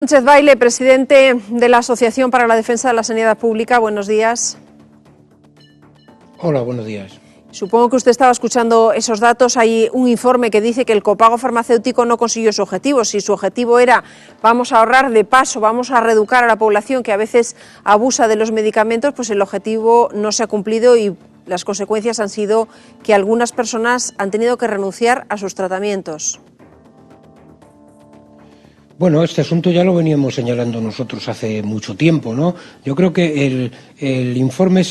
Sánchez Baile, presidente de la Asociación para la Defensa de la Sanidad Pública, buenos días. Hola, buenos días. Supongo que usted estaba escuchando esos datos. Hay un informe que dice que el copago farmacéutico no consiguió su objetivo. Si su objetivo era vamos a ahorrar de paso, vamos a reeducar a la población que a veces abusa de los medicamentos, pues el objetivo no se ha cumplido y las consecuencias han sido que algunas personas han tenido que renunciar a sus tratamientos. Bueno, este asunto ya lo veníamos señalando nosotros hace mucho tiempo, ¿no? Yo creo que el informe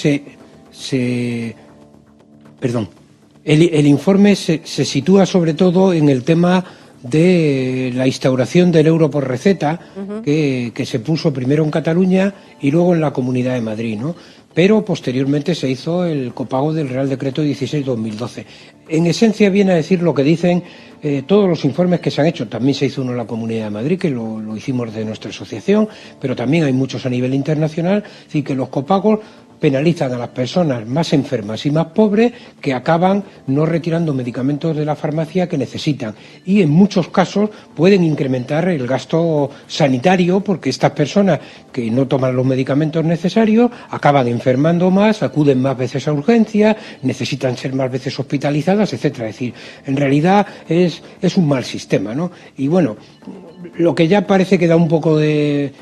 el informe se sitúa sobre todo en el tema de la instauración del euro por receta, que se puso primero en Cataluña y luego en la Comunidad de Madrid, ¿no? Pero posteriormente se hizo el copago del Real Decreto 16/2012. En esencia viene a decir lo que dicen todos los informes que se han hecho. También se hizo uno en la Comunidad de Madrid, que lo hicimos de nuestra asociación, pero también hay muchos a nivel internacional, es decir, que los copagos penalizan a las personas más enfermas y más pobres que acaban no retirando medicamentos de la farmacia que necesitan. Y en muchos casos pueden incrementar el gasto sanitario porque estas personas que no toman los medicamentos necesarios acaban enfermando más, acuden más veces a urgencias, necesitan ser más veces hospitalizadas, etcétera. Es decir, en realidad es un mal sistema, ¿no? Y bueno, lo que ya parece que da un poco de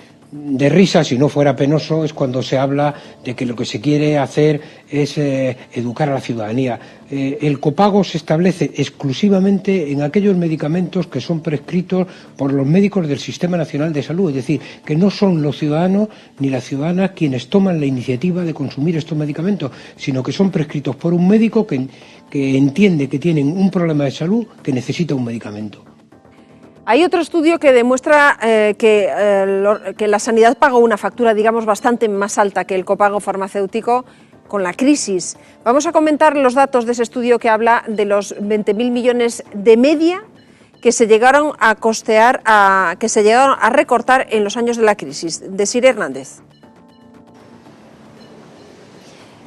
risa, si no fuera penoso, es cuando se habla de que lo que se quiere hacer es educar a la ciudadanía. El copago se establece exclusivamente en aquellos medicamentos que son prescritos por los médicos del Sistema Nacional de Salud, es decir, que no son los ciudadanos ni las ciudadanas quienes toman la iniciativa de consumir estos medicamentos, sino que son prescritos por un médico que entiende que tienen un problema de salud que necesita un medicamento. Hay otro estudio que demuestra que la sanidad pagó una factura, digamos, bastante más alta que el copago farmacéutico con la crisis. Vamos a comentar los datos de ese estudio que habla de los 20.000 millones de media que se llegaron a costear, que se llegaron a recortar en los años de la crisis. Desiree Hernández.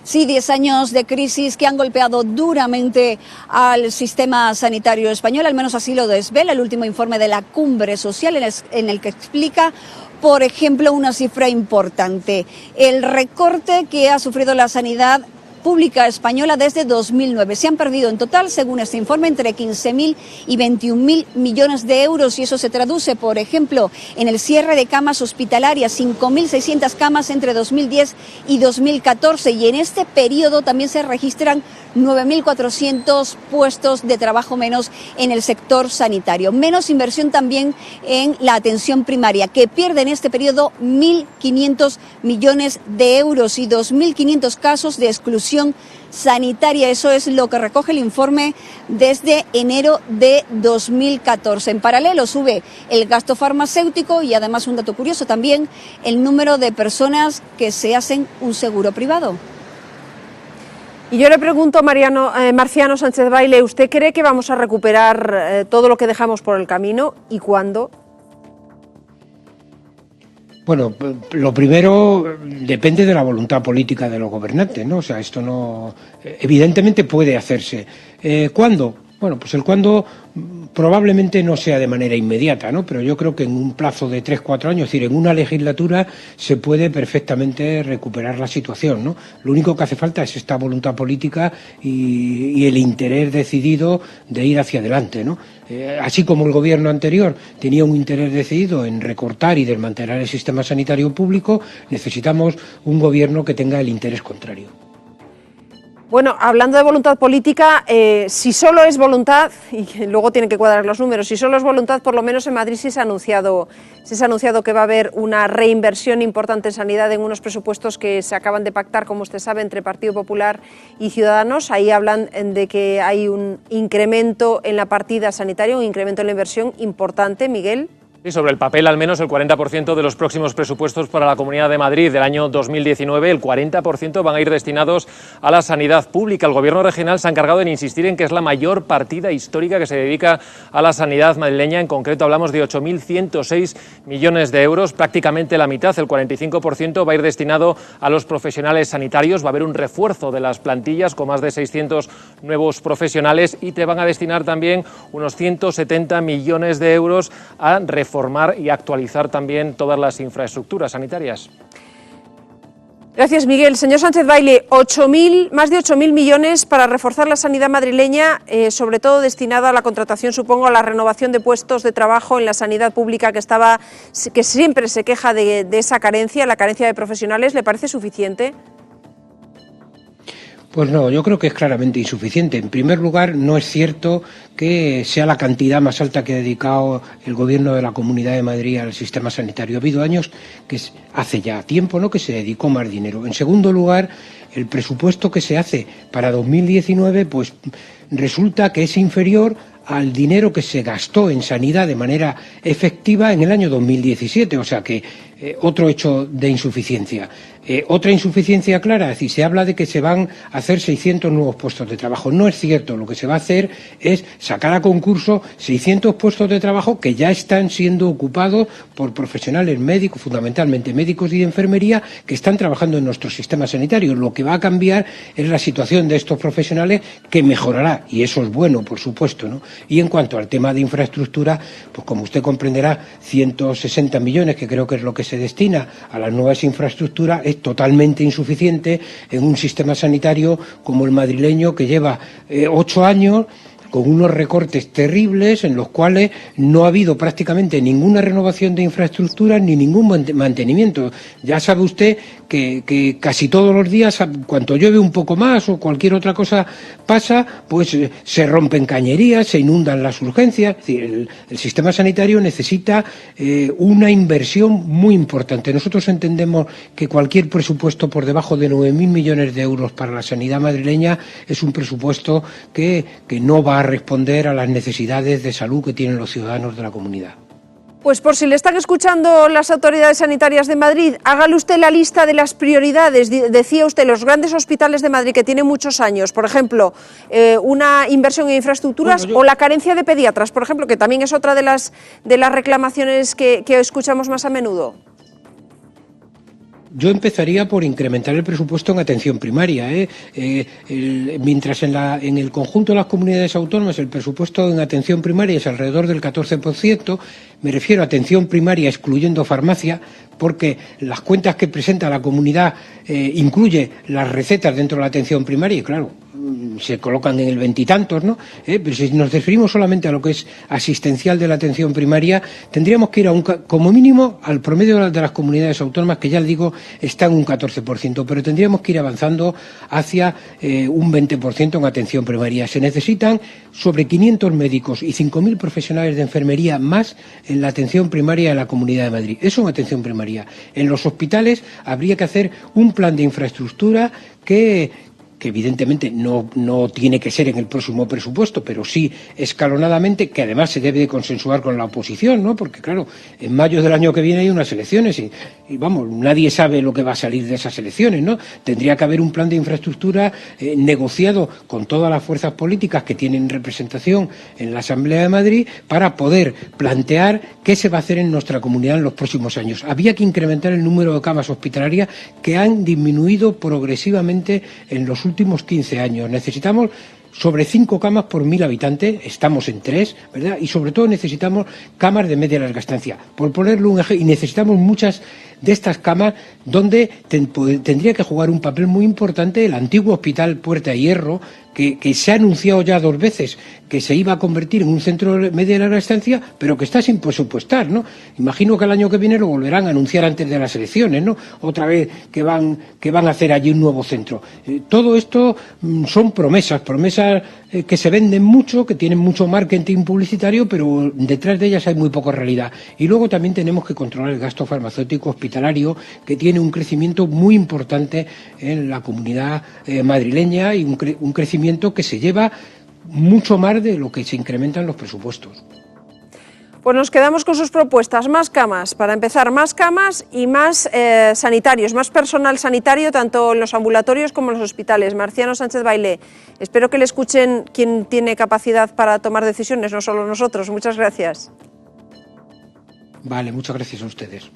Sí, 10 años de crisis que han golpeado duramente al sistema sanitario español, al menos así lo desvela el último informe de la Cumbre Social, en el que explica, por ejemplo, una cifra importante: el recorte que ha sufrido la sanidad pública española desde 2009. Se han perdido en total, según este informe, entre 15.000 y 21.000 millones de euros y eso se traduce, por ejemplo, en el cierre de camas hospitalarias, 5.600 camas entre 2010 y 2014 y en este periodo también se registran 9.400 puestos de trabajo menos en el sector sanitario. Menos inversión también en la atención primaria, que pierde en este periodo 1.500 millones de euros y 2.500 casos de exclusión sanitaria. Eso es lo que recoge el informe desde enero de 2014. En paralelo sube el gasto farmacéutico y además, un dato curioso también, el número de personas que se hacen un seguro privado. Y yo le pregunto, Marciano Sánchez Baile, ¿usted cree que vamos a recuperar todo lo que dejamos por el camino y cuándo? Bueno, lo primero depende de la voluntad política de los gobernantes, ¿no? O sea, esto no, evidentemente puede hacerse. ¿Cuándo? Bueno, pues el cuándo probablemente no sea de manera inmediata, ¿no? Pero yo creo que en un plazo de 3-4 años, es decir, en una legislatura, se puede perfectamente recuperar la situación, ¿no? Lo único que hace falta es esta voluntad política y el interés decidido de ir hacia adelante, ¿no? Así como el gobierno anterior tenía un interés decidido en recortar y desmantelar el sistema sanitario público, necesitamos un gobierno que tenga el interés contrario. Bueno, hablando de voluntad política, si solo es voluntad, y luego tienen que cuadrar los números, si solo es voluntad, por lo menos en Madrid sí se ha anunciado que va a haber una reinversión importante en sanidad en unos presupuestos que se acaban de pactar, como usted sabe, entre Partido Popular y Ciudadanos. Ahí hablan de que hay un incremento en la partida sanitaria, un incremento en la inversión importante. Miguel. Sí, sobre el papel, al menos el 40% de los próximos presupuestos para la Comunidad de Madrid del año 2019, el 40% van a ir destinados a la sanidad pública. El Gobierno regional se ha encargado de insistir en que es la mayor partida histórica que se dedica a la sanidad madrileña. En concreto, hablamos de 8.106 millones de euros, prácticamente la mitad, el 45%, va a ir destinado a los profesionales sanitarios. Va a haber un refuerzo de las plantillas con más de 600 nuevos profesionales y te van a destinar también unos 170 millones de euros a refuerzo reformar y actualizar también todas las infraestructuras sanitarias. Gracias, Miguel. Señor Sánchez Baile, más de 8.000 millones para reforzar la sanidad madrileña, sobre todo destinada a la contratación, supongo, a la renovación de puestos de trabajo en la sanidad pública que siempre se queja de esa carencia, la carencia de profesionales. ¿Le parece suficiente? Pues no, yo creo que es claramente insuficiente. En primer lugar, no es cierto que sea la cantidad más alta que ha dedicado el Gobierno de la Comunidad de Madrid al sistema sanitario. Ha habido años que hace ya tiempo, ¿no?, que se dedicó más dinero. En segundo lugar, el presupuesto que se hace para 2019, pues resulta que es inferior al dinero que se gastó en sanidad de manera efectiva en el año 2017, o sea que otro hecho de insuficiencia. Otra insuficiencia clara, es decir, se habla de que se van a hacer 600 nuevos puestos de trabajo. No es cierto, lo que se va a hacer es sacar a concurso 600 puestos de trabajo que ya están siendo ocupados por profesionales médicos, fundamentalmente médicos y de enfermería, que están trabajando en nuestro sistema sanitario. Lo que va a cambiar es la situación de estos profesionales, que mejorará, y eso es bueno, por supuesto, ¿no? Y en cuanto al tema de infraestructura, pues como usted comprenderá, 160 millones, que creo que es lo que se destina a las nuevas infraestructuras, es totalmente insuficiente en un sistema sanitario como el madrileño, que lleva 8 años con unos recortes terribles en los cuales no ha habido prácticamente ninguna renovación de infraestructuras ni ningún mantenimiento. Ya sabe usted que casi todos los días, cuando llueve un poco más o cualquier otra cosa pasa, pues se rompen cañerías, se inundan las urgencias. Es decir, el sistema sanitario necesita una inversión muy importante. Nosotros entendemos que cualquier presupuesto por debajo de 9.000 millones de euros para la sanidad madrileña es un presupuesto que no va a responder a las necesidades de salud que tienen los ciudadanos de la comunidad. Pues por si le están escuchando las autoridades sanitarias de Madrid, hágale usted la lista de las prioridades. Decía usted, los grandes hospitales de Madrid que tienen muchos años, por ejemplo, una inversión en infraestructuras, o la carencia de pediatras, por ejemplo, que también es otra de las reclamaciones que escuchamos más a menudo. Yo empezaría por incrementar el presupuesto en atención primaria. Mientras en el conjunto de las comunidades autónomas el presupuesto en atención primaria es alrededor del 14%, me refiero a atención primaria excluyendo farmacia, porque las cuentas que presenta la comunidad incluye las recetas dentro de la atención primaria y, claro, se colocan en el veintitantos, ¿no? Pero si nos referimos solamente a lo que es asistencial de la atención primaria, tendríamos que ir como mínimo al promedio de las comunidades autónomas, que ya le digo, está en un 14%, pero tendríamos que ir avanzando hacia un 20% en atención primaria. Se necesitan sobre 500 médicos y 5.000 profesionales de enfermería más en la atención primaria de la Comunidad de Madrid. Eso en atención primaria. En los hospitales habría que hacer un plan de infraestructura que evidentemente no tiene que ser en el próximo presupuesto, pero sí escalonadamente, que además se debe de consensuar con la oposición, ¿no? Porque, claro, en mayo del año que viene hay unas elecciones y vamos, nadie sabe lo que va a salir de esas elecciones, ¿no? Tendría que haber un plan de infraestructura negociado con todas las fuerzas políticas que tienen representación en la Asamblea de Madrid para poder plantear qué se va a hacer en nuestra comunidad en los próximos años. Había que incrementar el número de camas hospitalarias, que han disminuido progresivamente en los últimos 15 años. Necesitamos sobre 5 camas por 1.000 habitantes, estamos en 3, ¿verdad? Y sobre todo necesitamos camas de media y larga estancia. Por ponerle un ejemplo, y necesitamos muchas de estas camas donde tendría que jugar un papel muy importante el antiguo Hospital Puerta de Hierro, que se ha anunciado ya 2 veces que se iba a convertir en un centro de media y larga estancia, pero que está sin presupuestar, ¿no? Imagino que el año que viene lo volverán a anunciar antes de las elecciones, ¿no? Otra vez que van a hacer allí un nuevo centro. Todo esto son promesas que se venden mucho, que tienen mucho marketing publicitario, pero detrás de ellas hay muy poca realidad. Y luego también tenemos que controlar el gasto farmacéutico hospitalario, que tiene un crecimiento muy importante en la comunidad madrileña, y un crecimiento que se lleva mucho más de lo que se incrementan los presupuestos. Pues nos quedamos con sus propuestas: más camas, para empezar, más camas y más sanitarios, más personal sanitario, tanto en los ambulatorios como en los hospitales. Marciano Sánchez Baile, espero que le escuchen quien tiene capacidad para tomar decisiones, no solo nosotros. Muchas gracias. Vale, muchas gracias a ustedes.